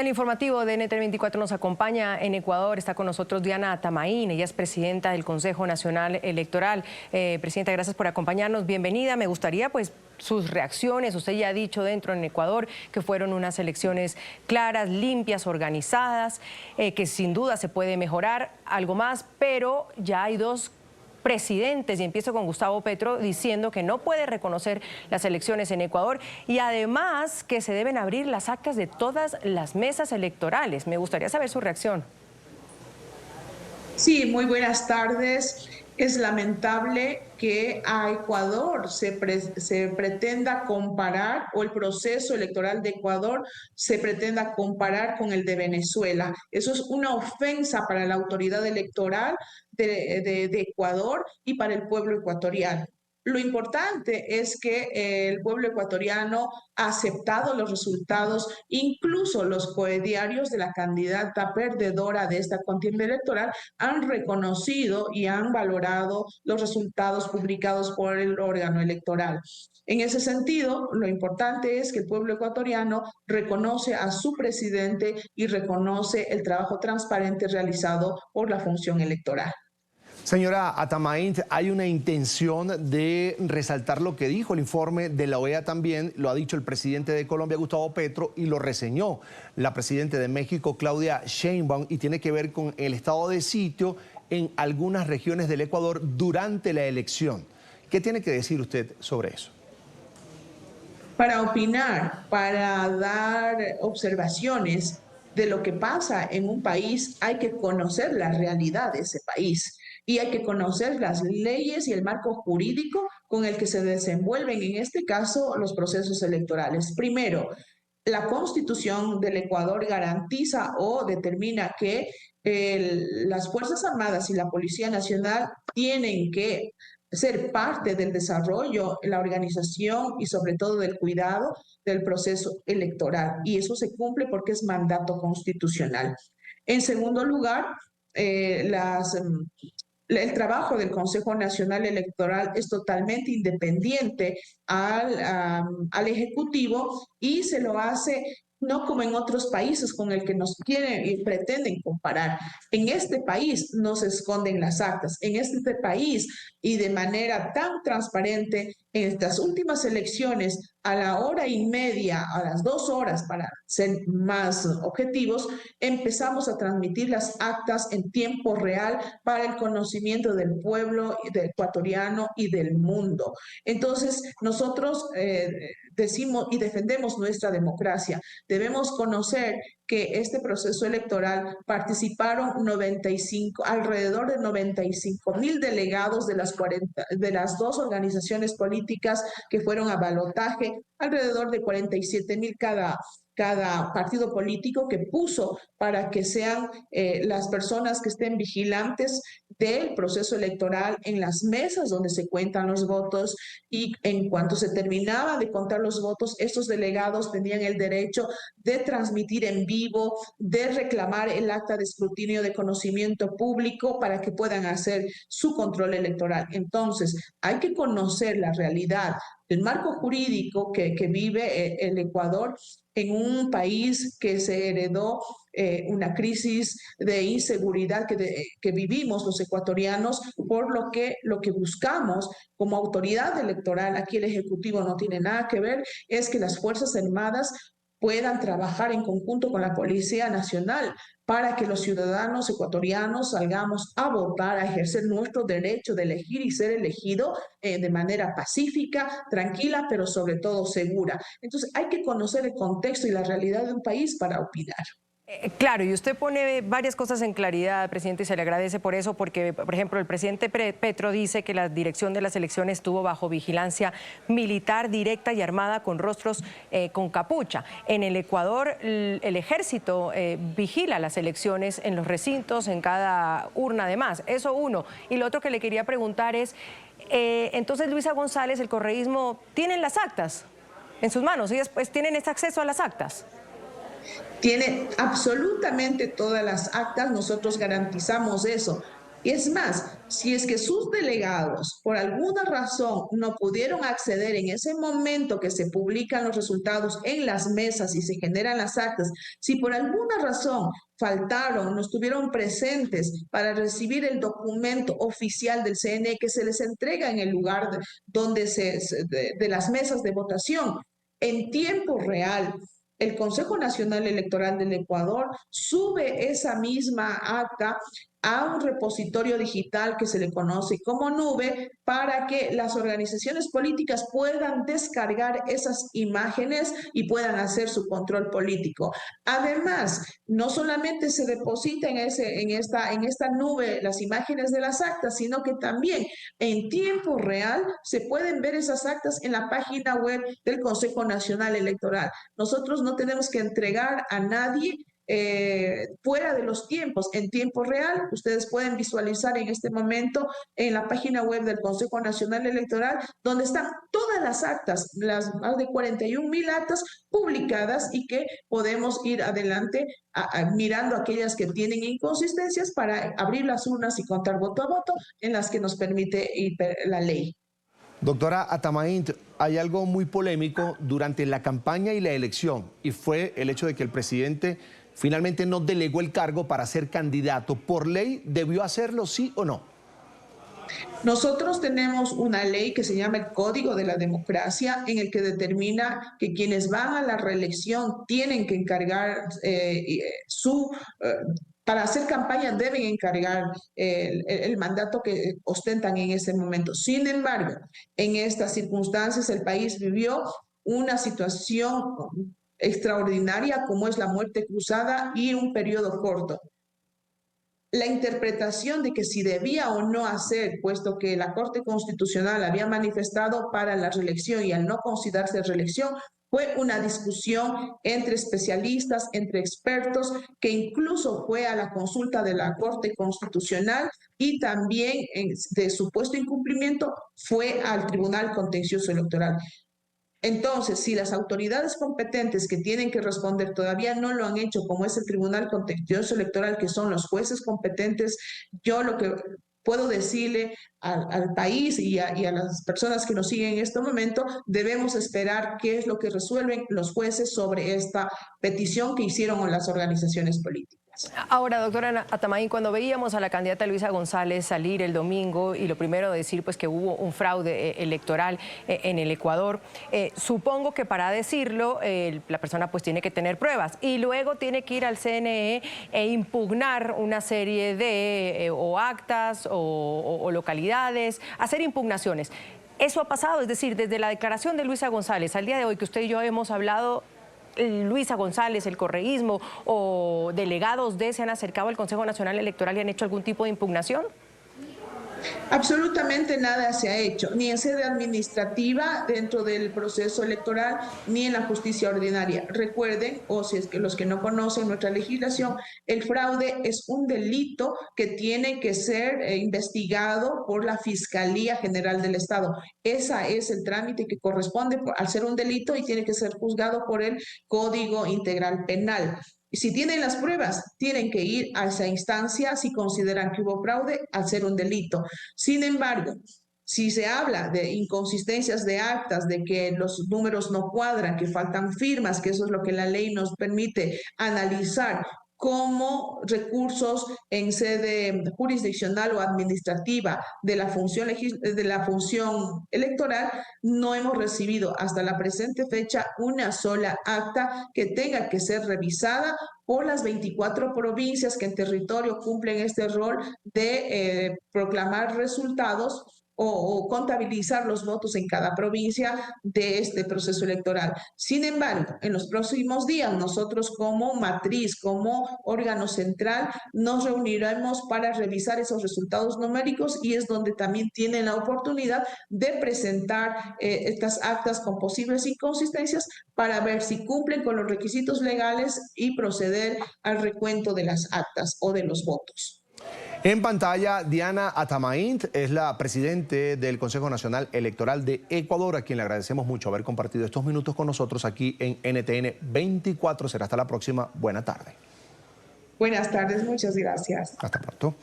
El informativo de NTN24 nos acompaña en Ecuador. Está con nosotros Diana Atamaín. Ella es presidenta del Consejo Nacional Electoral. Presidenta, gracias por acompañarnos. Bienvenida. Me gustaría, pues, sus reacciones. Usted ya ha dicho dentro en Ecuador que fueron unas elecciones claras, limpias, organizadas, que sin duda se puede mejorar algo más, pero ya hay dos presidentes, y empiezo con Gustavo Petro, diciendo que no puede reconocer las elecciones en Ecuador y además que se deben abrir las actas de todas las mesas electorales. Me gustaría saber su reacción. Sí, muy buenas tardes. Es lamentable que a Ecuador se pretenda comparar, o el proceso electoral de Ecuador se pretenda comparar con el de Venezuela. Eso es una ofensa para la autoridad electoral de Ecuador y para el pueblo ecuatoriano. Lo importante es que el pueblo ecuatoriano ha aceptado los resultados, incluso los coediarios de la candidata perdedora de esta contienda electoral han reconocido y han valorado los resultados publicados por el órgano electoral. En ese sentido, lo importante es que el pueblo ecuatoriano reconoce a su presidente y reconoce el trabajo transparente realizado por la función electoral. Señora Atamaín, hay una intención de resaltar lo que dijo el informe de la OEA también, lo ha dicho el presidente de Colombia, Gustavo Petro, y lo reseñó la presidenta de México, Claudia Sheinbaum, y tiene que ver con el estado de sitio en algunas regiones del Ecuador durante la elección. ¿Qué tiene que decir usted sobre eso? Para opinar, para dar observaciones de lo que pasa en un país, hay que conocer la realidad de ese país y hay que conocer las leyes y el marco jurídico con el que se desenvuelven, en este caso, los procesos electorales. Primero, la Constitución del Ecuador garantiza o determina que las Fuerzas Armadas y la Policía Nacional tienen que ser parte del desarrollo, la organización y sobre todo del cuidado del proceso electoral. Y eso se cumple porque es mandato constitucional. En segundo lugar, el trabajo del Consejo Nacional Electoral es totalmente independiente al Ejecutivo y se lo hace no como en otros países con el que nos quieren y pretenden comparar. En este país no se esconden las actas. En este país, y de manera tan transparente, en estas últimas elecciones, a la hora y media, a las 2 horas, para ser más objetivos, empezamos a transmitir las actas en tiempo real para el conocimiento del pueblo ecuatoriano y del mundo. Entonces, nosotros decimos y defendemos nuestra democracia. Debemos conocer que este proceso electoral participaron alrededor de 95,000 delegados de las dos organizaciones políticas que fueron a balotaje, alrededor de 47,000 cada partido político que puso para que sean las personas que estén vigilantes del proceso electoral en las mesas donde se cuentan los votos, y en cuanto se terminaba de contar los votos, estos delegados tenían el derecho de transmitir en vivo, de reclamar el acta de escrutinio de conocimiento público para que puedan hacer su control electoral. Entonces, hay que conocer la realidad, el marco jurídico que vive el Ecuador en un país que se heredó una crisis de inseguridad que vivimos los ecuatorianos, por lo que buscamos como autoridad electoral, aquí el Ejecutivo no tiene nada que ver, es que las Fuerzas Armadas puedan trabajar en conjunto con la Policía Nacional para que los ciudadanos ecuatorianos salgamos a votar, a ejercer nuestro derecho de elegir y ser elegido de manera pacífica, tranquila, pero sobre todo segura. Entonces hay que conocer el contexto y la realidad de un país para opinar. Claro, y usted pone varias cosas en claridad, presidente, y se le agradece por eso, porque, por ejemplo, el presidente Petro dice que la dirección de las elecciones estuvo bajo vigilancia militar directa y armada con rostros con capucha. En el Ecuador, el ejército vigila las elecciones en los recintos, en cada urna además. Eso uno. Y lo otro que le quería preguntar es, entonces Luisa González, el correísmo, ¿tienen las actas en sus manos? ¿Y después tienen ese acceso a las actas? Tiene absolutamente todas las actas, nosotros garantizamos eso. Y es más, si es que sus delegados por alguna razón no pudieron acceder en ese momento que se publican los resultados en las mesas y se generan las actas, si por alguna razón faltaron, no estuvieron presentes para recibir el documento oficial del CNE que se les entrega en el lugar donde de las mesas de votación, en tiempo real, el Consejo Nacional Electoral del Ecuador sube esa misma acta a un repositorio digital que se le conoce como nube para que las organizaciones políticas puedan descargar esas imágenes y puedan hacer su control político. Además, no solamente se deposita en esta nube las imágenes de las actas, sino que también en tiempo real se pueden ver esas actas en la página web del Consejo Nacional Electoral. Nosotros no tenemos que entregar a nadie fuera de los tiempos, en tiempo real. Ustedes pueden visualizar en este momento en la página web del Consejo Nacional Electoral, donde están todas las actas, las más de 41,000 actas publicadas y que podemos ir adelante mirando aquellas que tienen inconsistencias para abrir las urnas y contar voto a voto en las que nos permite la ley. Doctora Atamaín, hay algo muy polémico durante la campaña y la elección, y fue el hecho de que el presidente finalmente no delegó el cargo para ser candidato. ¿Por ley debió hacerlo, sí o no? Nosotros tenemos una ley que se llama el Código de la Democracia, en el que determina que quienes van a la reelección tienen que encargar para hacer campaña deben encargar el mandato que ostentan en ese momento. Sin embargo, en estas circunstancias el país vivió una situación extraordinaria como es la muerte cruzada y un periodo corto. La interpretación de que si debía o no hacer, puesto que la Corte Constitucional había manifestado para la reelección y al no considerarse reelección, fue una discusión entre especialistas, entre expertos, que incluso fue a la consulta de la Corte Constitucional y también de supuesto incumplimiento fue al Tribunal Contencioso Electoral. Entonces, si las autoridades competentes que tienen que responder todavía no lo han hecho, como es el Tribunal Contencioso Electoral, que son los jueces competentes, yo lo que puedo decirle al país y a las personas que nos siguen en este momento, debemos esperar qué es lo que resuelven los jueces sobre esta petición que hicieron las organizaciones políticas. Ahora, doctora Atamaín, cuando veíamos a la candidata Luisa González salir el domingo y lo primero decir pues que hubo un fraude electoral en el Ecuador, supongo que para decirlo la persona pues tiene que tener pruebas y luego tiene que ir al CNE e impugnar una serie de o actas o localidades, hacer impugnaciones. Eso ha pasado, es decir, desde la declaración de Luisa González al día de hoy que usted y yo hemos hablado, Luisa González, el correísmo o delegados se han acercado al Consejo Nacional Electoral y han hecho algún tipo de impugnación? Absolutamente nada se ha hecho, ni en sede administrativa dentro del proceso electoral, ni en la justicia ordinaria. Recuerden, o si es que los que no conocen nuestra legislación, el fraude es un delito que tiene que ser investigado por la Fiscalía General del Estado. Ese es el trámite que corresponde al ser un delito y tiene que ser juzgado por el Código Integral Penal. Y si tienen las pruebas, tienen que ir a esa instancia si consideran que hubo fraude al ser un delito. Sin embargo, si se habla de inconsistencias de actas, de que los números no cuadran, que faltan firmas, que eso es lo que la ley nos permite analizar como recursos en sede jurisdiccional o administrativa de la función electoral, no hemos recibido hasta la presente fecha una sola acta que tenga que ser revisada por las 24 provincias que en territorio cumplen este rol de proclamar resultados o contabilizar los votos en cada provincia de este proceso electoral. Sin embargo, en los próximos días, nosotros como matriz, como órgano central, nos reuniremos para revisar esos resultados numéricos y es donde también tienen la oportunidad de presentar estas actas con posibles inconsistencias para ver si cumplen con los requisitos legales y proceder al recuento de las actas o de los votos. En pantalla, Diana Atamaín es la presidente del Consejo Nacional Electoral de Ecuador, a quien le agradecemos mucho haber compartido estos minutos con nosotros aquí en NTN 24. Será hasta la próxima. Buena tarde. Buenas tardes, muchas gracias. Hasta pronto.